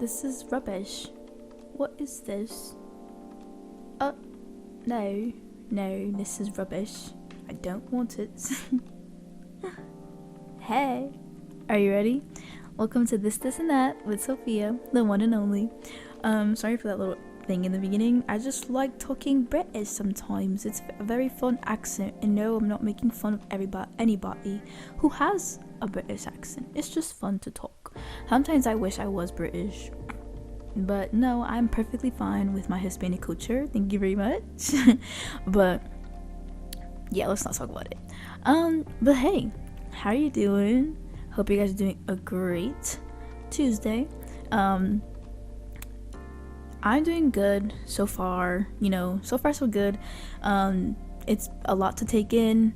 This is rubbish. What is this? No, this is rubbish. I don't want it. Hey, are you ready? Welcome to This, and That with Sophia, the one and only. Sorry for that little thing in the beginning. I just like talking British sometimes. It's a very fun accent, and no, I'm not making fun of anybody who has a British accent. It's just fun to talk. Sometimes I wish I was British, but no, I'm perfectly fine with my Hispanic culture. Thank you very much. But yeah, let's not talk about it. But hey, how are you doing? Hope you guys are doing a great Tuesday. I'm doing good so far. So far so good. It's a lot to take in.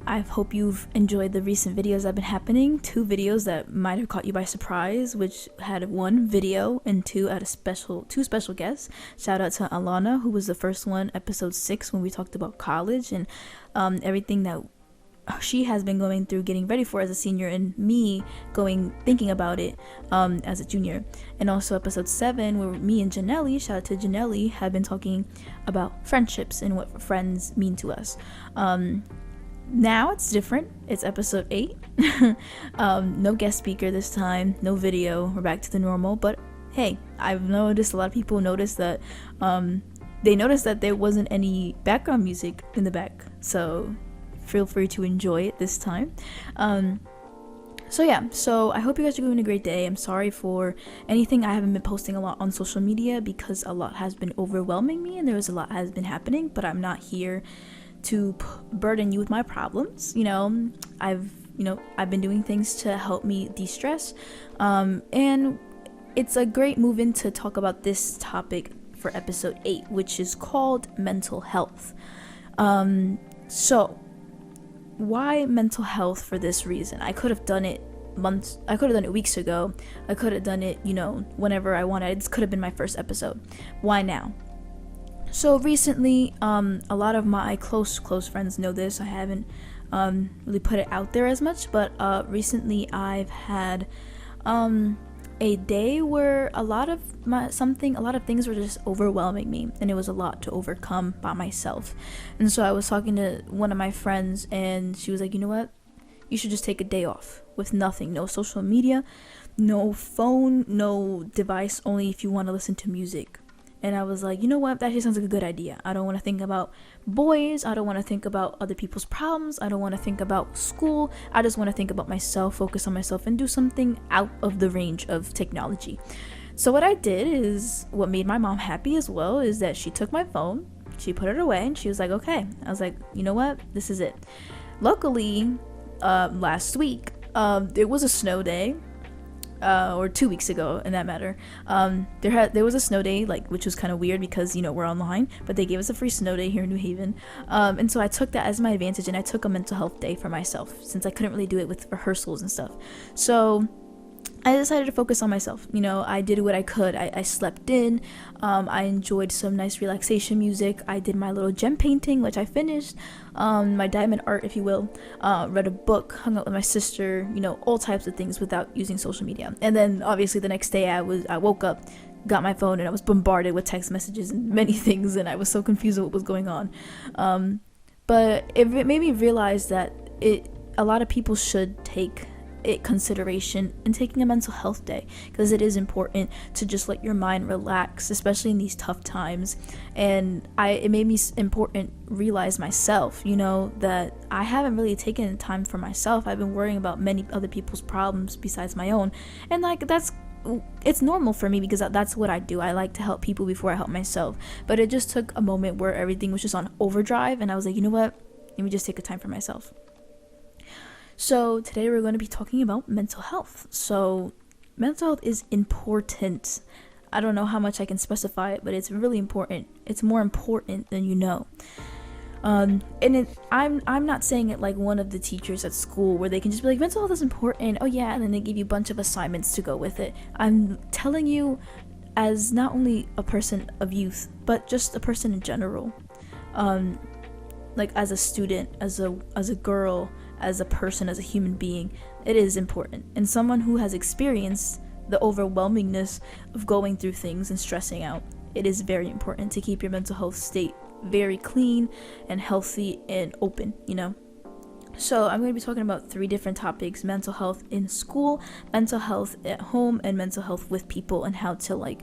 I hope you've enjoyed the recent videos that have been happening. 2 videos that might have caught you by surprise, which had 1 video and 2 special guests. Shout out to Alana, who was the first one, episode 6, when we talked about college and everything that she has been going through getting ready for as a senior, and me thinking about it as a junior. And also episode 7, where me and Janelli, shout out to Janelli, have been talking about friendships and what friends mean to us. Now it's different. It's episode 8. No guest speaker this time, no video. We're back to the normal. But hey, I've noticed a lot of people noticed that they noticed that there wasn't any background music in the back, so feel free to enjoy it this time. So I hope you guys are doing a great day. I'm sorry for anything. I haven't been posting a lot on social media because a lot has been overwhelming me and there was a lot has been happening, but I'm not here to burden you with my problems. I've been doing things to help me de-stress, and it's a great move-in to talk about this topic for episode 8, which is called mental health. So why mental health? For this reason, I could have done it weeks ago. I could have done it whenever I wanted. This could have been my first episode. Why now? So recently, a lot of my close friends know this. I haven't really put it out there as much, but recently I've had a day where a lot of things were just overwhelming me, and it was a lot to overcome by myself. And so I was talking to one of my friends, and she was like, you know what? You should just take a day off with nothing, no social media, no phone, no device, only if you want to listen to music. And I was like, you know what? That just sounds like a good idea. I don't want to think about boys. I don't want to think about other people's problems. I don't want to think about school. I just want to think about myself, focus on myself, and do something out of the range of technology. So what I did is, what made my mom happy as well, is that she took my phone, she put it away, and she was like, okay. I was like, you know what? This is it. Luckily, last week, it was a snow day. Or 2 weeks ago, in that matter, there was a snow day, which was kind of weird because we're online, but they gave us a free snow day here in New Haven, and so I took that as my advantage, and I took a mental health day for myself since I couldn't really do it with rehearsals and stuff. So I decided to focus on myself. I did what I could. I slept in. I enjoyed some nice relaxation music. I did my little gem painting, which I finished. My diamond art, if you will. Read a book, hung out with my sister. All types of things without using social media. And then obviously the next day I woke up, got my phone, and I was bombarded with text messages and many things, and I was so confused with what was going on. But it made me realize that a lot of people should take consideration in taking a mental health day, because it is important to just let your mind relax, especially in these tough times. And it made me realize myself, that I haven't really taken time for myself. I've been worrying about many other people's problems besides my own, and it's normal for me because that's what I do. I like to help people before I help myself. But it just took a moment where everything was just on overdrive, and I was like, you know what, let me just take a time for myself. So today we're going to be talking about mental health. So mental health is important. I don't know how much I can specify it, but it's really important. It's more important than you know. I'm not saying it like one of the teachers at school where they can just be like, mental health is important. Oh yeah, and then they give you a bunch of assignments to go with it. I'm telling you as not only a person of youth, but just a person in general. As a student, as a girl, as a person, as a human being, it is important. And someone who has experienced the overwhelmingness of going through things and stressing out, it is very important to keep your mental health state very clean and healthy and open, So I'm going to be talking about 3 different topics: mental health in school, mental health at home, and mental health with people, and how to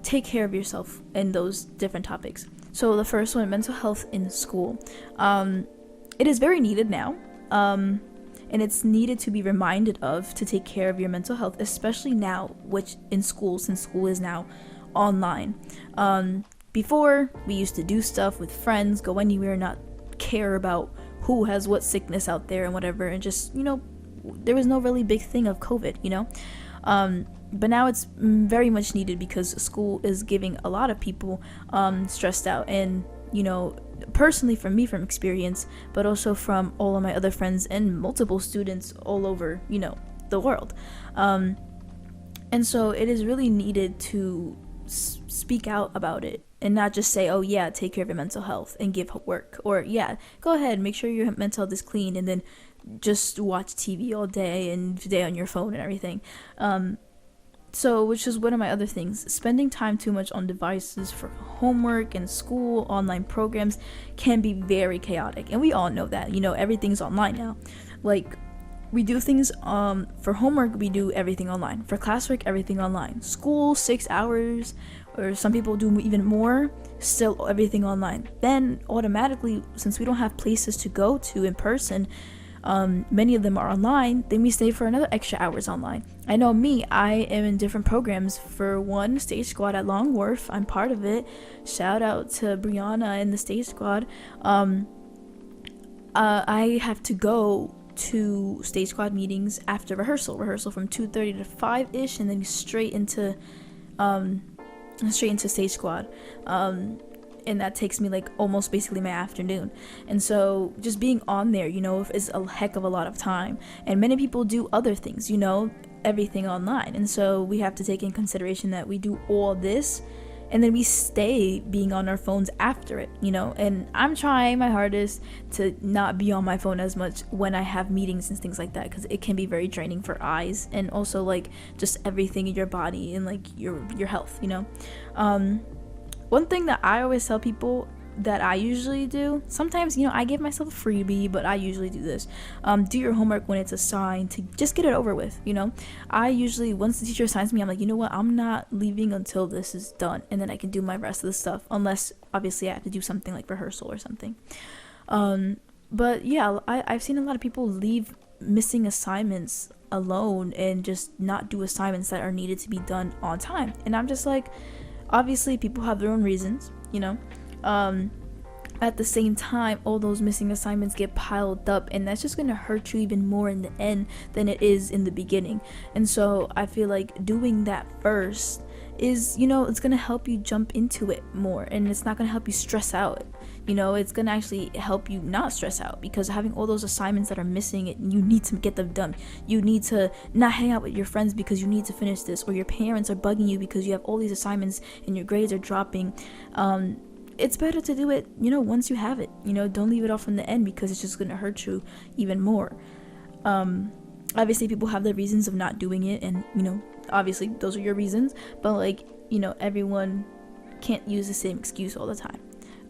take care of yourself in those different topics. So the first one, mental health in school. It is very needed now. And it's needed to be reminded of to take care of your mental health, especially now, which in school, since school is now online. Before, we used to do stuff with friends, go anywhere, not care about who has what sickness out there and whatever, and just, there was no really big thing of COVID, but now it's very much needed because school is giving a lot of people stressed out. And personally, from me, from experience, but also from all of my other friends and multiple students all over the world, and so it is really needed to speak out about it and not just say, oh yeah, take care of your mental health and give work, or yeah, go ahead, make sure your mental health is clean, and then just watch TV all day and stay on your phone and everything. So, which is one of my other things, spending time too much on devices for homework and school, online programs can be very chaotic. And we all know that, everything's online now. We do things, for homework, we do everything online. For classwork, everything online. School, 6 hours, or some people do even more, still everything online. Then automatically, since we don't have places to go to in person, many of them are online, then we stay for another extra hours online. I know me, I am in different programs. For one, Stage Squad at Long Wharf, I'm part of it. Shout out to Brianna and the Stage Squad. I have to go to Stage Squad meetings after rehearsal from 2:30 to 5ish, and then straight into Stage Squad. And that takes me almost basically my afternoon. And so just being on there, is a heck of a lot of time. And many people do other things, everything online. And so we have to take in consideration that we do all this and then we stay being on our phones after it, And I'm trying my hardest to not be on my phone as much when I have meetings and things like that, because it can be very draining for eyes and also just everything in your body and your health, One thing that I always tell people that I usually do, sometimes, I give myself a freebie, but I usually do this. Do your homework when it's assigned, to just get it over with, I usually, once the teacher assigns me, I'm like, you know what, I'm not leaving until this is done, and then I can do my rest of the stuff, unless, obviously, I have to do something like rehearsal or something. But yeah, I've seen a lot of people leave missing assignments alone and just not do assignments that are needed to be done on time. And I'm just like, obviously people have their own reasons, at the same time, all those missing assignments get piled up, and that's just going to hurt you even more in the end than it is in the beginning. And so I feel like doing that first is, it's going to help you jump into it more, and it's not going to help you stress out. It's going to actually help you not stress out, because having all those assignments that are missing, you need to get them done. You need to not hang out with your friends because you need to finish this, or your parents are bugging you because you have all these assignments and your grades are dropping. It's better to do it, once you have it. Don't leave it off in the end, because it's just going to hurt you even more. Obviously, people have their reasons of not doing it, and, obviously, those are your reasons. But, everyone can't use the same excuse all the time.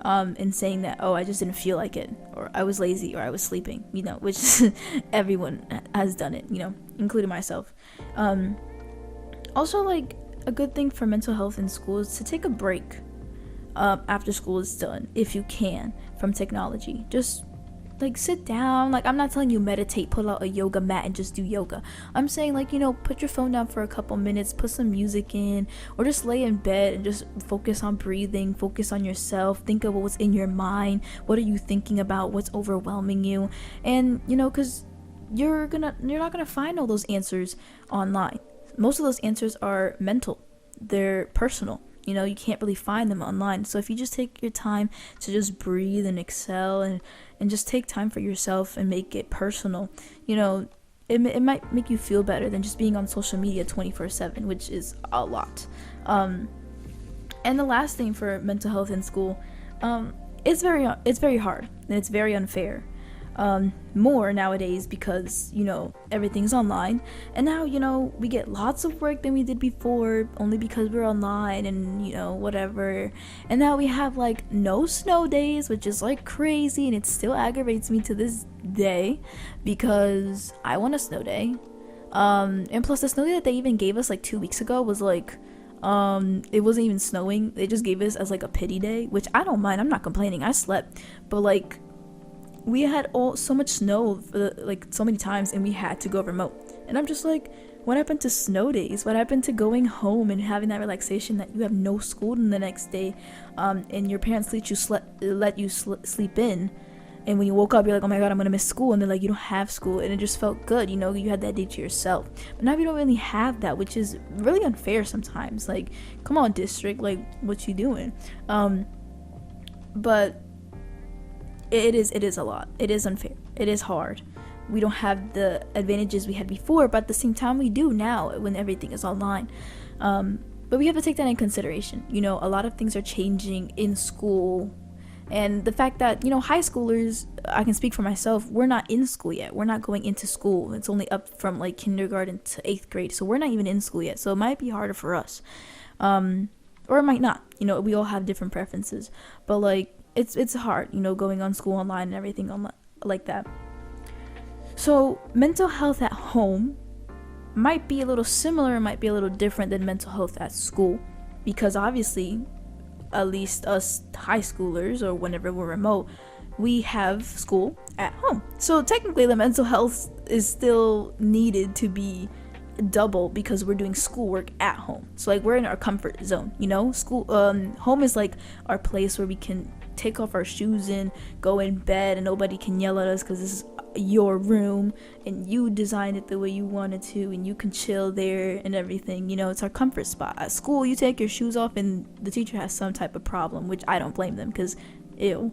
And saying that, oh, I just didn't feel like it, or I was lazy, or I was sleeping, which everyone has done it, including myself. Also, a good thing for mental health in school is to take a break after school is done, if you can, from technology. Just sit down. I'm not telling you meditate, pull out a yoga mat and just do yoga. I'm saying put your phone down for a couple minutes, put some music in, or just lay in bed and just focus on breathing, focus on yourself, think of what's in your mind, what are you thinking about, what's overwhelming you. And because you're not gonna find all those answers online. Most of those answers are mental, they're personal. You can't really find them online. So if you just take your time to just breathe and exhale and just take time for yourself and make it personal, it might make you feel better than just being on social media 24/7, which is a lot. And the last thing for mental health in school, it's very hard and it's very unfair. more nowadays because, everything's online. And now, we get lots of work than we did before only because we're online and, whatever. And now we have like no snow days, which is like crazy, and it still aggravates me to this day because I want a snow day. And plus the snow day that they even gave us like 2 weeks ago was like, it wasn't even snowing. They just gave us as like a pity day, which I don't mind. I'm not complaining. I slept, but like we had so much snow like so many times, and we had to go remote. And I'm just like, what happened to snow days? What happened to going home and having that relaxation that you have no school in the next day, and your parents let you sleep in, and when you woke up you're like, oh my god, I'm gonna miss school, and they're like, you don't have school, and it just felt good, you had that day to yourself. But now we don't really have that, which is really unfair sometimes. Like, come on, district, like, what you doing? But it is a lot. It is unfair. It is hard. We don't have the advantages we had before, but at the same time we do now when everything is online. But we have to take that in consideration. A lot of things are changing in school, and the fact that, high schoolers, I can speak for myself, we're not in school yet. We're not going into school. It's only up from like kindergarten to 8th grade, so we're not even in school yet. So it might be harder for us, or it might not. We all have different preferences, but like it's hard, going on school online and everything like that. So mental health at home might be a little similar, might be a little different than mental health at school, because obviously, at least us high schoolers, or whenever we're remote, we have school at home. So technically the mental health is still needed to be double because we're doing schoolwork at home. So like we're in our comfort zone, school home is like our place where we can take off our shoes and go in bed, and nobody can yell at us because this is your room and you designed it the way you wanted to, and you can chill there and everything. It's our comfort spot. At school, you take your shoes off and the teacher has some type of problem, which I don't blame them because ew.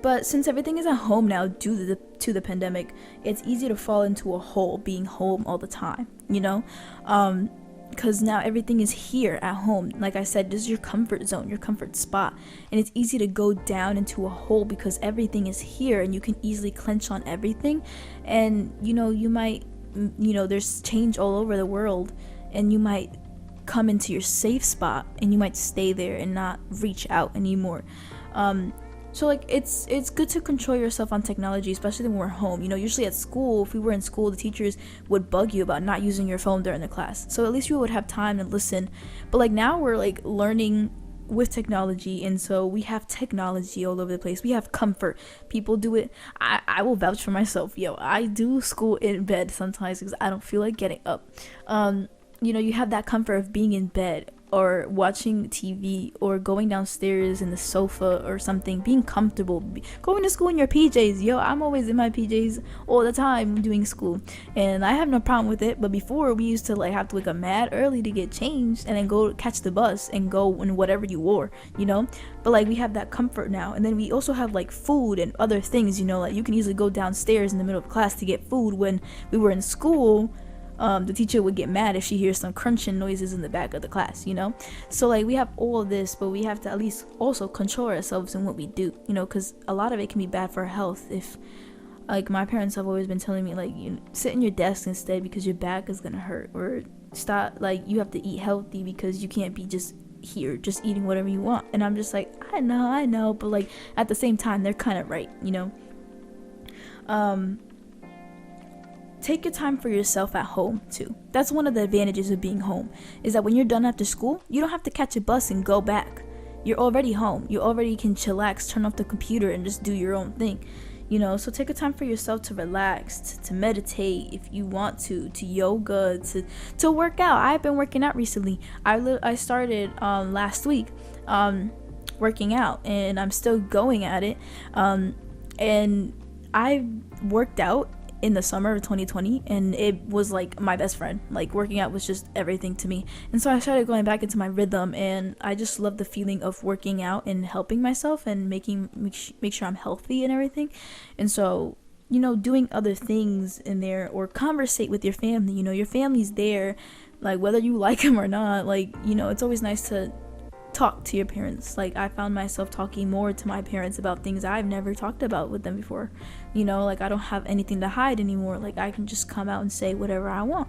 But since everything is at home now due to the pandemic, it's easy to fall into a hole being home all the time, because now everything is here at home. Like I said, this is your comfort zone, your comfort spot, and it's easy to go down into a hole because everything is here and you can easily clench on everything. And you might, there's change all over the world, and you might come into your safe spot and you might stay there and not reach out anymore. So like it's good to control yourself on technology, especially when we're home. Usually at school, if we were in school, the teachers would bug you about not using your phone during the class. So at least you would have time to listen. But like now we're like learning with technology, and so we have technology all over the place. We have comfort. People do it. I will vouch for myself. I do school in bed sometimes because I don't feel like getting up. You have that comfort of being in bed or watching TV or going downstairs in the sofa or something, being comfortable, going to school in your PJs. I'm always in my PJs all the time doing school, and I have no problem with it. But before, we used to like have to wake up mad early to get changed and then go catch the bus and go in whatever you wore, but like we have that comfort now. And then we also have like food and other things, like you can easily go downstairs in the middle of class to get food. When we were in school, the teacher would get mad if she hears some crunching noises in the back of the class, So like we have all of this, but we have to at least also control ourselves in what we do, because a lot of it can be bad for our health. If like my parents have always been telling me, like, sit in your desk instead because your back is gonna hurt, or stop, like you have to eat healthy because you can't be just here just eating whatever you want. And I'm just like, I know, but like at the same time they're kind of right. Take your time for yourself at home too. That's one of the advantages of being home, is that when you're done after school, you don't have to catch a bus and go back. You're already home. You already can chillax, turn off the computer, and just do your own thing. So take a time for yourself to relax, to meditate if you want to yoga, to work out. I've been working out recently. I started last week working out, and I'm still going at it. And I worked out in the summer of 2020, and it was like my best friend. Like working out was just everything to me, and so I started going back into my rhythm, and I just love the feeling of working out and helping myself and make sure I'm healthy and everything. And so doing other things in there, or conversate with your family. Your family's there, like whether you like them or not. Like it's always nice to talk to your parents. Like, I found myself talking more to my parents about things I've never talked about with them before. Like, I don't have anything to hide anymore. Like, I can just come out and say whatever I want.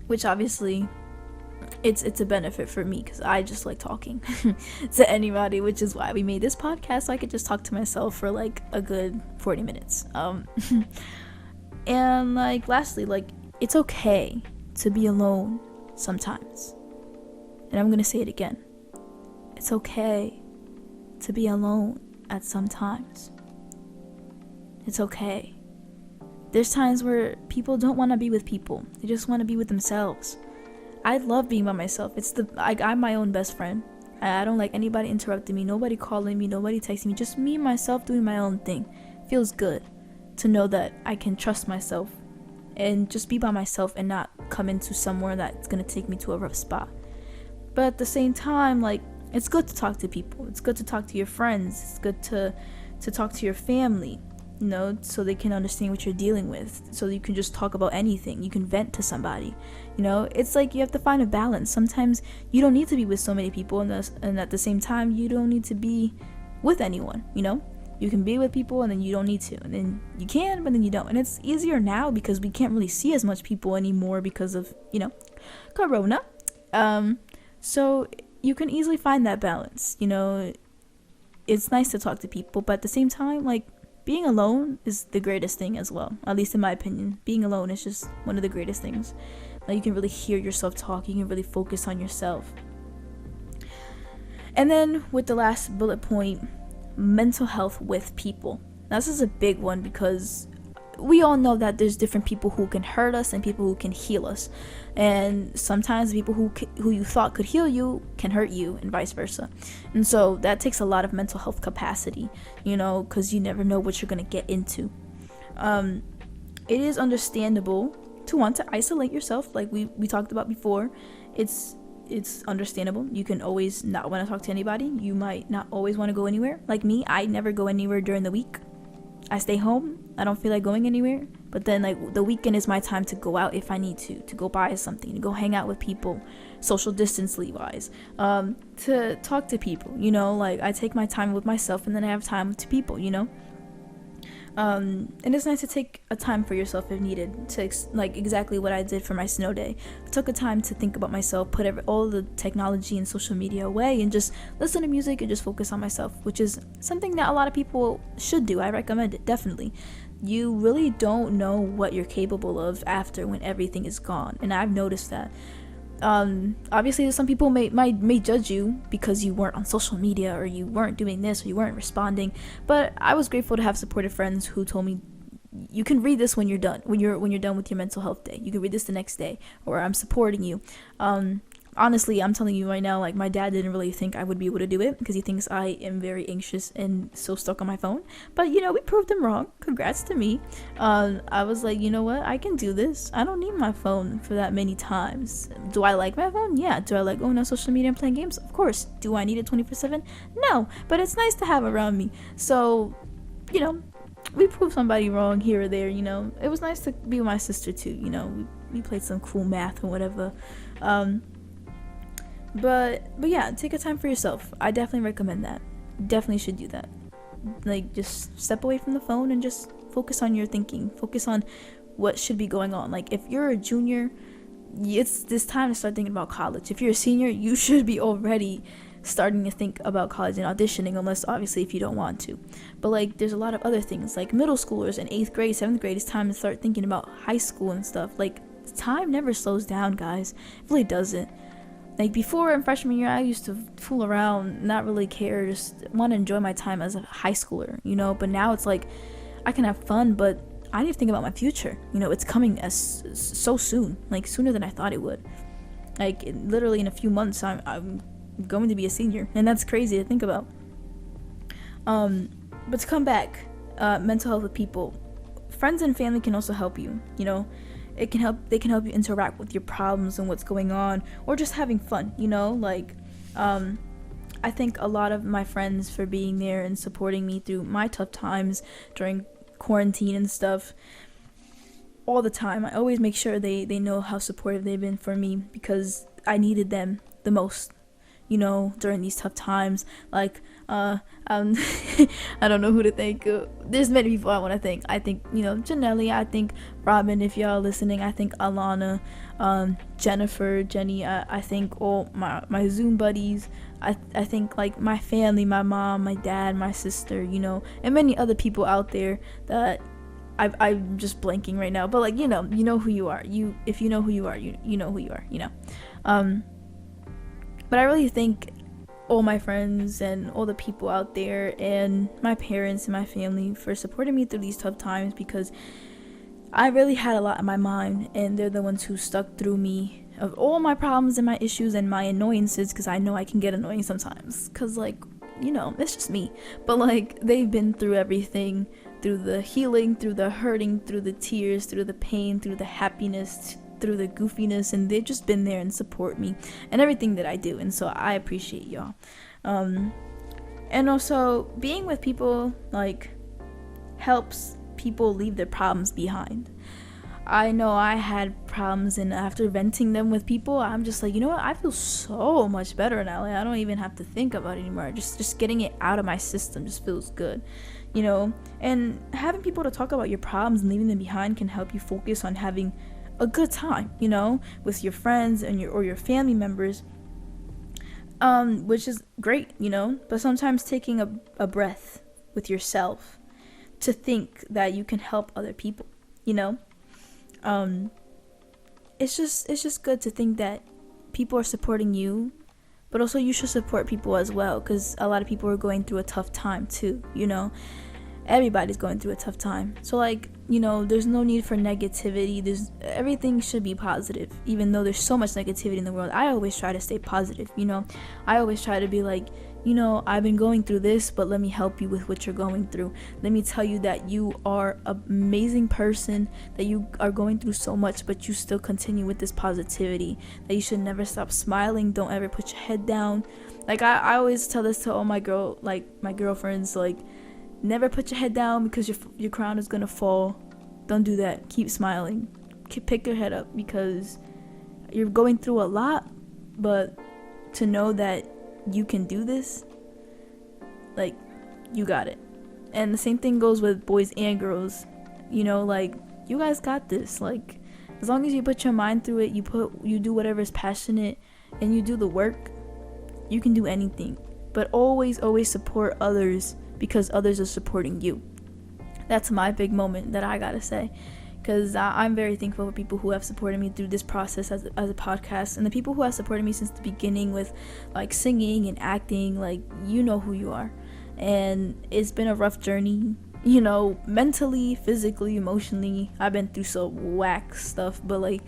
Which obviously it's a benefit for me, because I just like talking to anybody, which is why we made this podcast, so I could just talk to myself for like a good 40 minutes. And like, lastly, like, it's okay to be alone sometimes. And I'm gonna say it again. It's okay to be alone at some times. It's okay. There's times where people don't want to be with people. They just want to be with themselves. I love being by myself. I'm my own best friend. I don't like anybody interrupting me, nobody calling me, nobody texting me. Just me, myself, doing my own thing. Feels good to know that I can trust myself and just be by myself and not come into somewhere that's going to take me to a rough spot. But at the same time, like, it's good to talk to people. It's good to talk to your friends. It's good to talk to your family, so they can understand what you're dealing with. So you can just talk about anything. You can vent to somebody. It's like you have to find a balance. Sometimes you don't need to be with so many people, and at the same time, you don't need to be with anyone, You can be with people, and then you don't need to. And then you can, but then you don't. And it's easier now because we can't really see as much people anymore because of, Corona. So you can easily find that balance. It's nice to talk to people, but at the same time, like, being alone is the greatest thing as well. At least in my opinion. Being alone is just one of the greatest things. Like, you can really hear yourself talk. You can really focus on yourself. And then with the last bullet point, mental health with people. Now, this is a big one because we all know that there's different people who can hurt us and people who can heal us. And sometimes people who you thought could heal you can hurt you, and vice versa. And so that takes a lot of mental health capacity, because you never know what you're going to get into. It is understandable to want to isolate yourself, like we talked about before. It's understandable. You can always not want to talk to anybody. You might not always want to go anywhere. Like me, I never go anywhere during the week. I stay home. I don't feel like going anywhere. But then, like, the weekend is my time to go out if I need to go buy something, to go hang out with people, social distance-ly wise, to talk to people, like, I take my time with myself, and then I have time to people, and it's nice to take a time for yourself if needed, to like exactly what I did for my snow day. I took a time to think about myself, put all the technology and social media away, and just listen to music and just focus on myself, which is something that a lot of people should do. I recommend it, definitely. You really don't know what you're capable of after, when everything is gone, and I've noticed that. Obviously some people may judge you because you weren't on social media, or you weren't doing this, or you weren't responding, but I was grateful to have supportive friends who told me, you can read this when you're done with your mental health day. You can read this the next day, or I'm supporting you. Honestly, I'm telling you right now, like, my dad didn't really think I would be able to do it because he thinks I am very anxious and so stuck on my phone. But, we proved him wrong. Congrats to me. I was like, you know what? I can do this. I don't need my phone for that many times. Do I like my phone? Yeah. Do I like going on social media and playing games? Of course. Do I need it 24/7? No. But it's nice to have around me. So, we proved somebody wrong here or there, It was nice to be with my sister too, We played some cool math or whatever. But yeah, take a time for yourself. I definitely recommend that. Definitely should do that. Like, just step away from the phone and just focus on your thinking. Focus on what should be going on. Like, if you're a junior, it's this time to start thinking about college. If you're a senior, you should be already starting to think about college and auditioning, unless obviously if you don't want to. But like, there's a lot of other things, like middle schoolers in 8th grade, 7th grade, it's time to start thinking about high school and stuff. Like, time never slows down, guys. It really doesn't. Like, before in freshman year, I used to fool around, not really care, just want to enjoy my time as a high schooler, But now it's like, I can have fun, but I need to think about my future. It's coming as so soon, like sooner than I thought it would. Like, literally in a few months, I'm going to be a senior, and that's crazy to think about. But to come back, mental health with people, friends and family can also help you. They can help you interact with your problems and what's going on, or just having fun, like, I thank a lot of my friends for being there and supporting me through my tough times during quarantine and stuff. All the time, I always make sure they know how supportive they've been for me, because I needed them the most. during these tough times. Like, I don't know who to thank. There's many people I want to thank. I think, Janelle, I think Robin, if y'all listening, I think Alana, Jennifer, Jenny, I think all my Zoom buddies, I think like my family, my mom, my dad, my sister, and many other people out there that I'm just blanking right now, but like, you know who you are. If you know who you are, you know who you are, but I really thank all my friends and all the people out there and my parents and my family for supporting me through these tough times, because I really had a lot in my mind, and they're the ones who stuck through me of all my problems and my issues and my annoyances, because I know I can get annoying sometimes, because like, it's just me, but like, they've been through everything, through the healing, through the hurting, through the tears, through the pain, through the happiness, through the goofiness, and they've just been there and support me and everything that I do, and so I appreciate y'all. And also being with people like helps people leave their problems behind. I know I had problems, and after venting them with people, I'm just like, what, I feel so much better now. Like, I don't even have to think about it anymore. Just getting it out of my system just feels good, and having people to talk about your problems and leaving them behind can help you focus on having a good time, with your friends and your family members, which is great, but sometimes taking a breath with yourself to think that you can help other people, it's just good to think that people are supporting you, but also you should support people as well, because a lot of people are going through a tough time too, everybody's going through a tough time. So like, there's no need for negativity. Everything should be positive, even though there's so much negativity in the world. I always try to stay positive, I always try to be like, I've been going through this, but let me help you with what you're going through. Let me tell you that you are an amazing person, that you are going through so much, but you still continue with this positivity, that you should never stop smiling. Don't ever put your head down. Like, I always tell this to all my girlfriends, like, never put your head down, because your crown is gonna fall. Don't do that. Keep smiling. Pick your head up, because you're going through a lot, but to know that you can do this, like, you got it. And the same thing goes with boys and girls, like, you guys got this. Like, as long as you put your mind through it, you do whatever is passionate, and you do the work, you can do anything. But always support others, because others are supporting you. That's my big moment that I gotta say, because I'm very thankful for people who have supported me through this process as a podcast, and the people who have supported me since the beginning with like singing and acting. Like, you know who you are, and it's been a rough journey, mentally, physically, emotionally. I've been through some whack stuff, but like,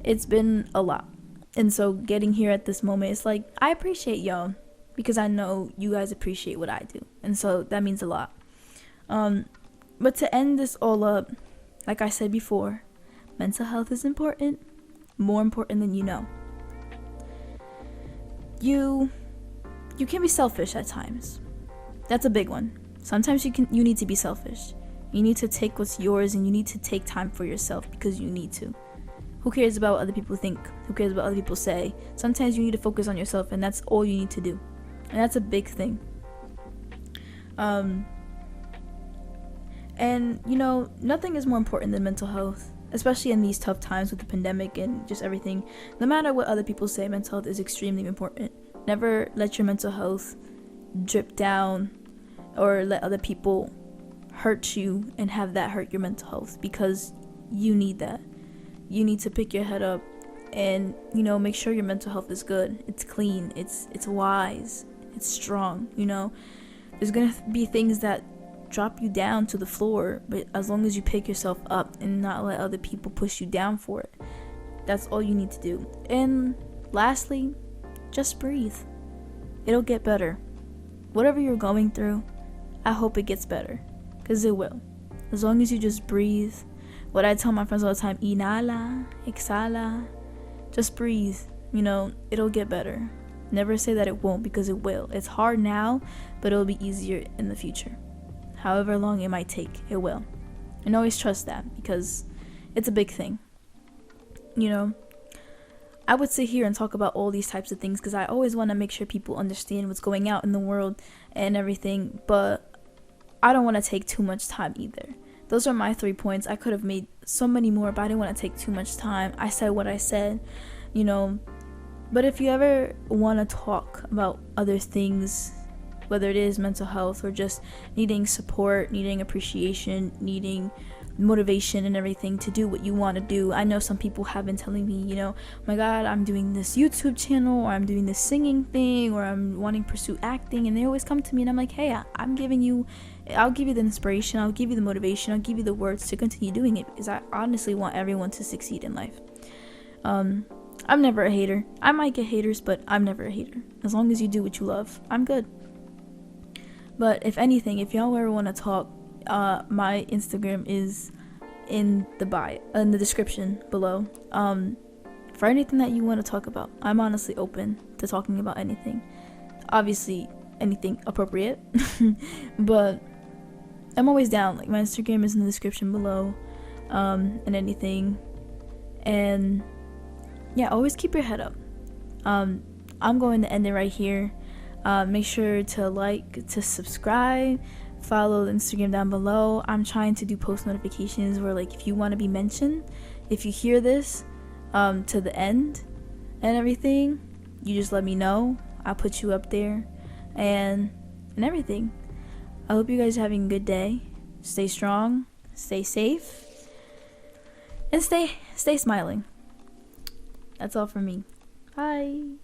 it's been a lot. And so getting here at this moment, it's like, I appreciate y'all, because I know you guys appreciate what I do, and so that means a lot. But to end this all up, like I said before, mental health is important, more important than you know. You can be selfish at times. That's a big one. Sometimes you need to be selfish. You need to take what's yours, and you need to take time for yourself, because you need to. Who cares about what other people think? Who cares what other people say? Sometimes you need to focus on yourself, and that's all you need to do. And that's a big thing. And nothing is more important than mental health, especially in these tough times with the pandemic and just everything. No matter what other people say, mental health is extremely important. Never let your mental health drip down, or let other people hurt you and have that hurt your mental health, because you need that. You need to pick your head up and make sure your mental health is good. It's clean, it's wise, it's strong. There's gonna be things that drop you down to the floor, but as long as you pick yourself up and not let other people push you down for it, that's all you need to do. And lastly, just breathe. It'll get better. Whatever you're going through, I hope it gets better, because it will. As long as you just breathe. What I tell my friends all the time, inhala, exhala, just breathe. It'll get better. Never say that it won't, because it will. It's hard now, but it'll be easier in the future. However long it might take, it will. And always trust that, because it's a big thing. I would sit here and talk about all these types of things because I always want to make sure people understand what's going out in the world and everything, but I don't want to take too much time either. Those are my 3 points. I could have made so many more, but I didn't want to take too much time. I said what I said, you know. But if you ever want to talk about other things, whether it is mental health or just needing support, needing appreciation, needing motivation and everything to do what you want to do. I know some people have been telling me, you know, oh my god, I'm doing this YouTube channel, or I'm doing this singing thing, or I'm wanting to pursue acting, and they always come to me and I'm like, hey, I'll give you the inspiration, I'll give you the motivation, I'll give you the words to continue doing it, because I honestly want everyone to succeed in life. I'm never a hater. I might get haters, but I'm never a hater. As long as you do what you love, I'm good. But if anything, if y'all ever want to talk, my Instagram is in the description below. For anything that you want to talk about, I'm honestly open to talking about anything. Obviously, anything appropriate, but I'm always down. Like, my Instagram is in the description below, and anything. And yeah, always keep your head up. I'm going to end it right here. Make sure to subscribe, follow the Instagram down below. I'm trying to do post notifications where, like, if you want to be mentioned, if you hear this to the end and everything, you just let me know. I'll put you up there and everything. I hope you guys are having a good day. Stay strong, stay safe, and stay smiling. That's all for me. Bye.